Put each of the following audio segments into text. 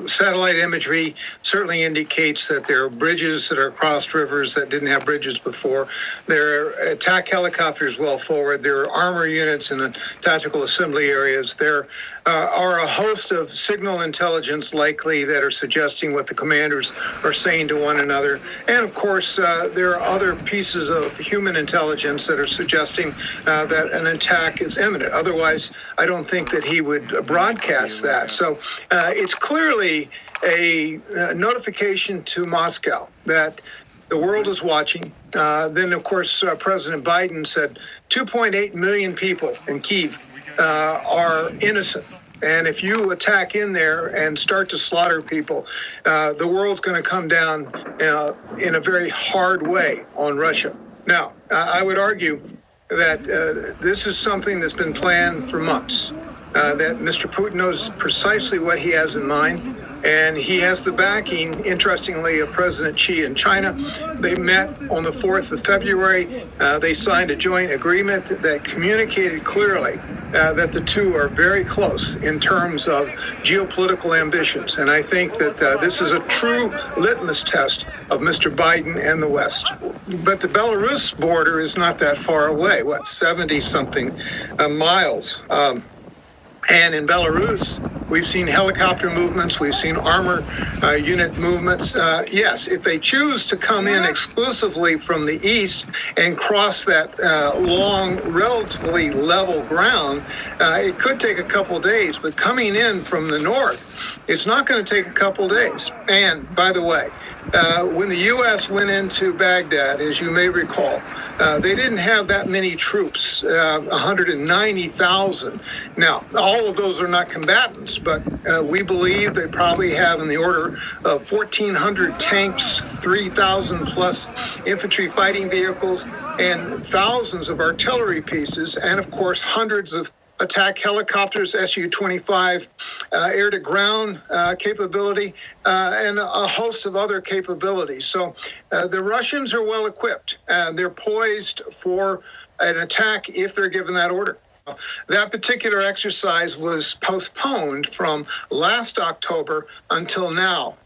satellite imagery certainly indicates that there are bridges that are across rivers that didn't have bridges before. There are attack helicopters well forward. There are armor units in the tactical assembly areas. There are a host of signal intelligence likely that are suggesting what the commanders are saying to one another. And of course, there are other pieces of human intelligence that are suggesting that an attack is imminent. Otherwise, I don't think that he would broadcast that. So it's clearly a notification to Moscow that the world is watching. Then, of course, President Biden said 2.8 million people in Kyiv are innocent. And if you attack in there and start to slaughter people, the world's going to come down in a very hard way on Russia. Now, I would argue that this is something that's been planned for months, that Mr. Putin knows precisely what he has in mind. And he has the backing, interestingly, of President Xi in China. They met on the 4th of February. They signed a joint agreement that communicated clearly that the two are very close in terms of geopolitical ambitions. And I think that this is a true litmus test of Mr. Biden and the West. But the Belarus border is not that far away, 70-something miles. And in Belarus, we've seen helicopter movements, we've seen armor unit movements. Yes, if they choose to come in exclusively from the east and cross that long, relatively level ground, it could take a couple days. But coming in from the north, it's not going to take a couple days. And by the way, when the U.S. went into Baghdad, as you may recall, they didn't have that many troops, 190,000. Now, all of those are not combatants, but we believe they probably have in the order of 1,400 tanks, 3,000 plus infantry fighting vehicles, and thousands of artillery pieces, and of course, hundreds of attack helicopters, Su-25, air-to-ground capability, and a host of other capabilities. So the Russians are well equipped. They're poised for an attack if they're given that order. That particular exercise was postponed from last October until now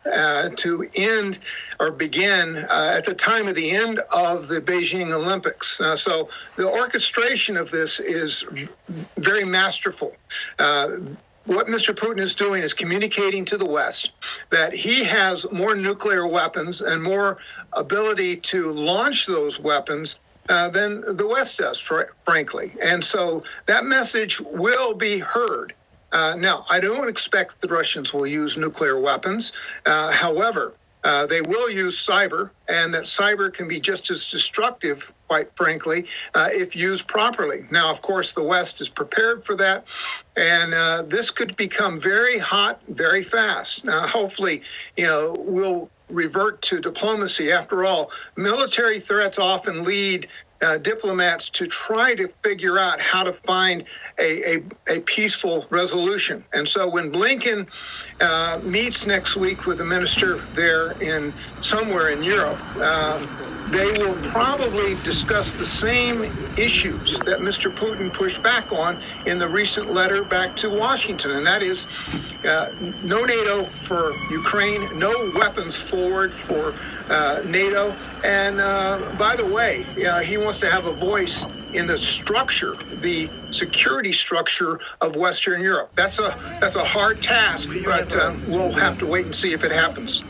to end or begin at the time of the end of the Beijing Olympics. So the orchestration of this is very masterful. What Mr. Putin is doing is communicating to the West that he has more nuclear weapons and more ability to launch those weapons than the West does, frankly. And so that message will be heard. Now, I don't expect the Russians will use nuclear weapons. However, they will use cyber, and that cyber can be just as destructive, quite frankly, if used properly. Now, of course, the West is prepared for that, and this could become very hot very fast. Hopefully, we'll revert to diplomacy. After all, military threats often lead diplomats to try to figure out how to find a peaceful resolution. And so when Blinken meets next week with the minister there somewhere in Europe, they will probably discuss the same issues that Mr. Putin pushed back on in the recent letter back to Washington, and that is no NATO for Ukraine, no weapons forward for NATO, and by the way, he wants to have a voice in the structure, the security structure of Western Europe. That's a hard task, but we'll have to wait and see if it happens.